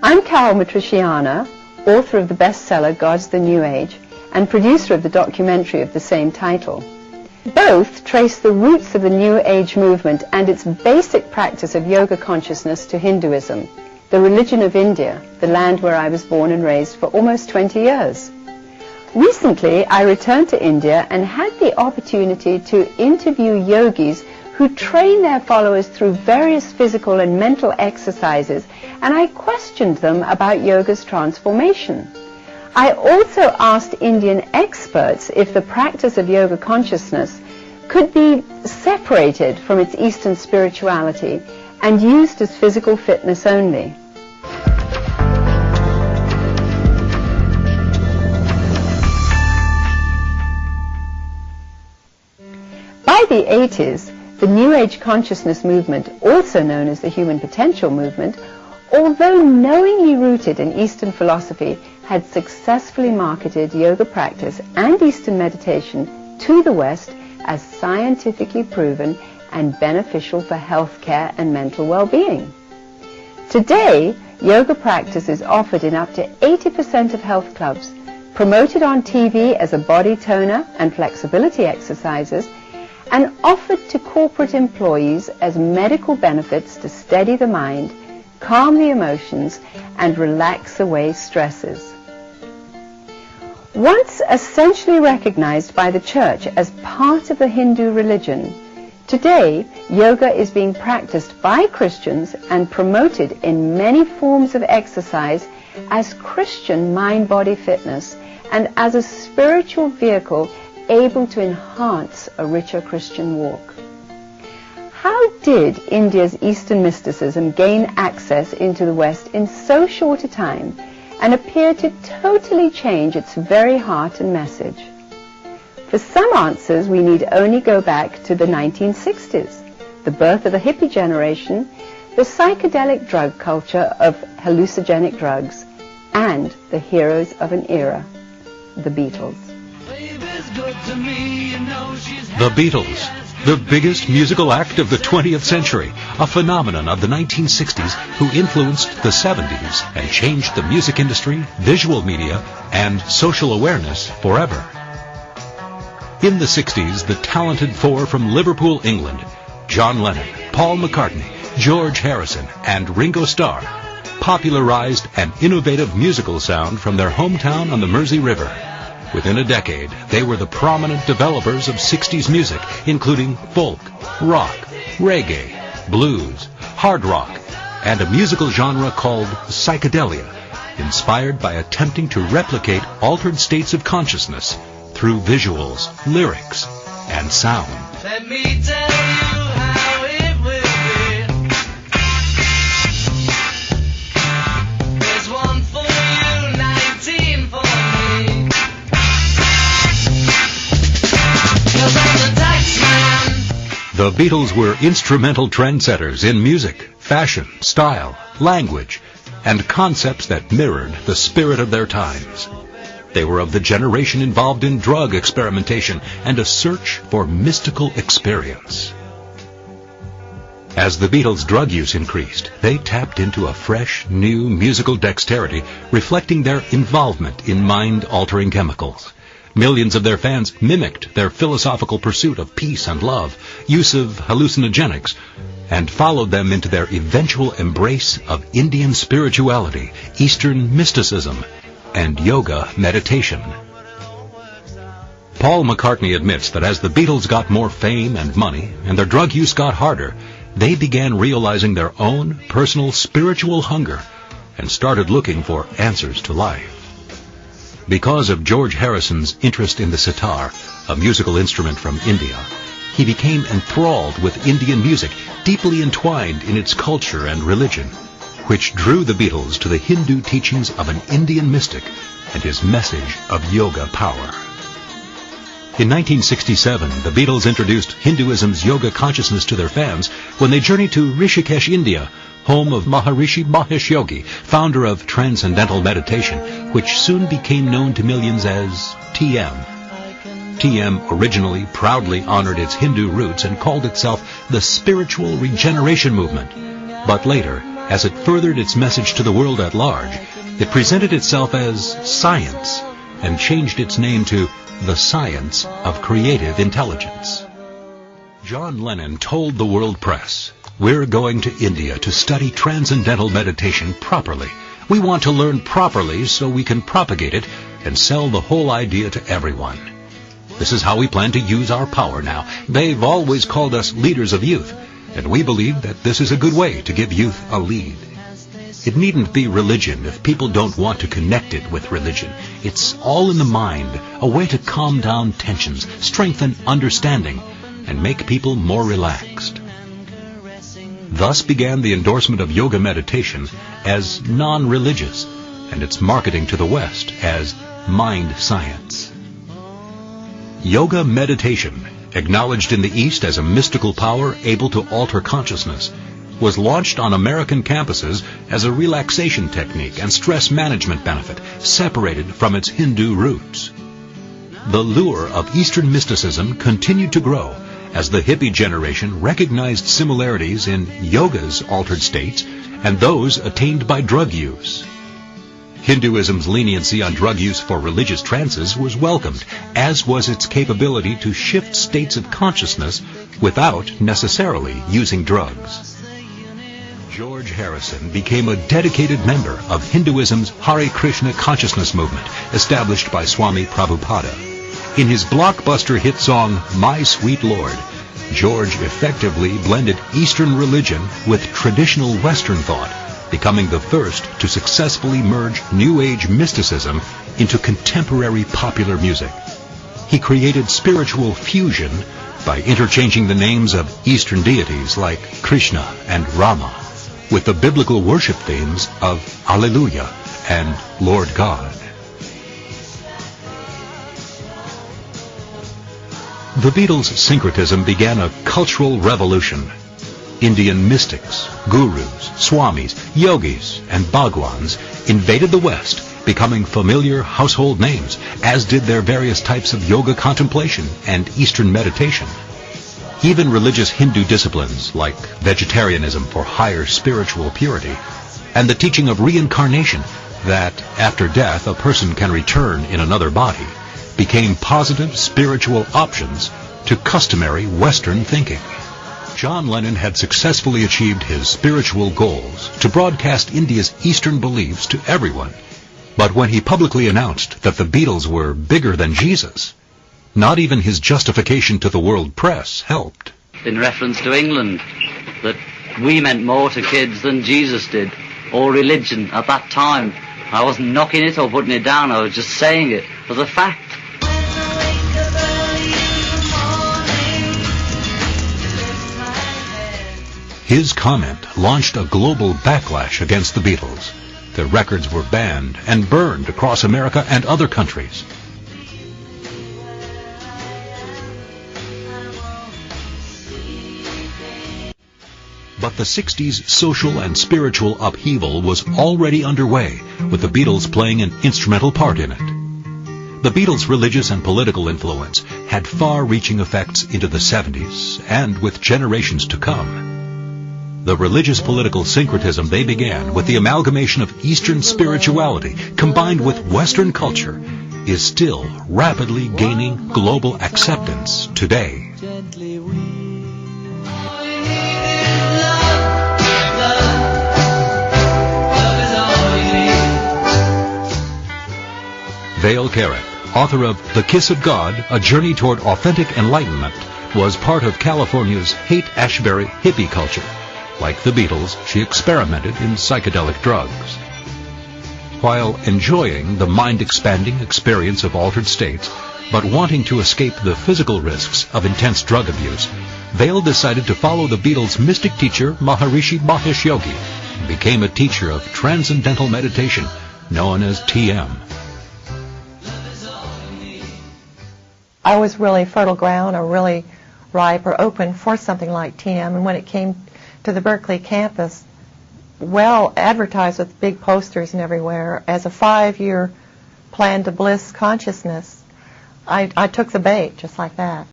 I'm Carol Matriciana, author of the bestseller God's the New Age and producer of the documentary of the same title. Both trace the roots of the New Age movement and its basic practice of yoga consciousness to Hinduism, the religion of India, the land where I was born and raised for almost 20 years. Recently, I returned to India and had the opportunity to interview yogis who train their followers through various physical and mental exercises, and I questioned them about yoga's transformation. I also asked Indian experts if the practice of yoga consciousness could be separated from its Eastern spirituality and used as physical fitness only. By the 80s, the New Age consciousness movement, also known as the Human Potential movement, although knowingly rooted in Eastern philosophy, had successfully marketed yoga practice and Eastern meditation to the West as scientifically proven and beneficial for healthcare and mental well-being. Today, yoga practice is offered in up to 80% of health clubs, promoted on TV as a body toner and flexibility exercises, and offered to corporate employees as medical benefits to steady the mind, calm the emotions, and relax away stresses. Once essentially recognized by the Church as part of the Hindu religion, today yoga is being practiced by Christians and promoted in many forms of exercise as Christian mind-body fitness and as a spiritual vehicle able to enhance a richer Christian walk. How did India's Eastern mysticism gain access into the West in so short a time and appear to totally change its very heart and message? For some answers, we need only go back to the 1960s, the birth of the hippie generation, the psychedelic drug culture of hallucinogenic drugs, and the heroes of an era, the Beatles. The Beatles, the biggest musical act of the 20th century, a phenomenon of the 1960s who influenced the 70s and changed the music industry, visual media, and social awareness forever. In the 60s, the talented four from Liverpool, England, John Lennon, Paul McCartney, George Harrison, and Ringo Starr, popularized an innovative musical sound from their hometown on the Mersey River. Within a decade, they were the prominent developers of 60s music, including folk, rock, reggae, blues, hard rock, and a musical genre called psychedelia, inspired by attempting to replicate altered states of consciousness through visuals, lyrics, and sound. Let me tell you how it will be. There's one for you, 19 for me. The Beatles were instrumental trendsetters in music, fashion, style, language, and concepts that mirrored the spirit of their times. They were of the generation involved in drug experimentation and a search for mystical experience. As the Beatles' drug use increased, they tapped into a fresh, new musical dexterity reflecting their involvement in mind-altering chemicals. Millions of their fans mimicked their philosophical pursuit of peace and love, use of hallucinogenics, and followed them into their eventual embrace of Indian spirituality, Eastern mysticism, and yoga meditation. Paul McCartney admits that as the Beatles got more fame and money, and their drug use got harder, they began realizing their own personal spiritual hunger and started looking for answers to life. Because of George Harrison's interest in the sitar, a musical instrument from India, he became enthralled with Indian music, deeply entwined in its culture and religion, which drew the Beatles to the Hindu teachings of an Indian mystic and his message of yoga power. In 1967, the Beatles introduced Hinduism's yoga consciousness to their fans when they journeyed to Rishikesh, India, home of Maharishi Mahesh Yogi, founder of Transcendental Meditation, which soon became known to millions as TM. TM originally proudly honored its Hindu roots and called itself the Spiritual Regeneration Movement, but later as it furthered its message to the world at large, it presented itself as science and changed its name to the Science of Creative Intelligence. John Lennon told the world press, "We're going to India to study transcendental meditation properly. We want to learn properly so we can propagate it and sell the whole idea to everyone. This is how we plan to use our power now. They've always called us leaders of youth, and we believe that this is a good way to give youth a lead. It needn't be religion if people don't want to connect it with religion. It's all in the mind, a way to calm down tensions, strengthen understanding, and make people more relaxed." Thus began the endorsement of yoga meditation as non-religious, and its marketing to the West as mind science. Yoga meditation, acknowledged in the East as a mystical power able to alter consciousness, was launched on American campuses as a relaxation technique and stress management benefit, separated from its Hindu roots. The lure of Eastern mysticism continued to grow as the hippie generation recognized similarities in yoga's altered states and those attained by drug use. Hinduism's leniency on drug use for religious trances was welcomed, as was its capability to shift states of consciousness without necessarily using drugs. George Harrison became a dedicated member of Hinduism's Hare Krishna consciousness movement, established by Swami Prabhupada. In his blockbuster hit song, My Sweet Lord, George effectively blended Eastern religion with traditional Western thought, becoming the first to successfully merge New Age mysticism into contemporary popular music. He created spiritual fusion by interchanging the names of Eastern deities like Krishna and Rama with the biblical worship themes of Alleluia and Lord God. The Beatles' syncretism began a cultural revolution. Indian mystics, gurus, swamis, yogis, and bhagwans invaded the West, becoming familiar household names, as did their various types of yoga contemplation and Eastern meditation. Even religious Hindu disciplines like vegetarianism for higher spiritual purity and the teaching of reincarnation, that after death a person can return in another body, became positive spiritual options to customary Western thinking. John Lennon had successfully achieved his spiritual goals to broadcast India's Eastern beliefs to everyone. But when he publicly announced that the Beatles were bigger than Jesus, not even his justification to the world press helped. In reference to England, that we meant more to kids than Jesus did, or religion at that time. I wasn't knocking it or putting it down, I was just saying it as a fact. His comment launched a global backlash against the Beatles. Their records were banned and burned across America and other countries. But the 60s social and spiritual upheaval was already underway, with the Beatles playing an instrumental part in it. The Beatles' religious and political influence had far-reaching effects into the 70s and with generations to come. The religious political syncretism they began with the amalgamation of Eastern spirituality combined with Western culture is still rapidly gaining global acceptance today. Vale Carrot, author of The Kiss of God, A Journey Toward Authentic Enlightenment, was part of California's Haight-Ashbury hippie culture. Like the Beatles, she experimented in psychedelic drugs. While enjoying the mind-expanding experience of altered states, but wanting to escape the physical risks of intense drug abuse, Vale decided to follow the Beatles' mystic teacher Maharishi Mahesh Yogi and became a teacher of transcendental meditation known as TM. I was really fertile ground, or really ripe or open for something like TM, and when it came to the Berkeley campus, well advertised with big posters and everywhere as a 5-year plan to bliss consciousness, I took the bait just like that.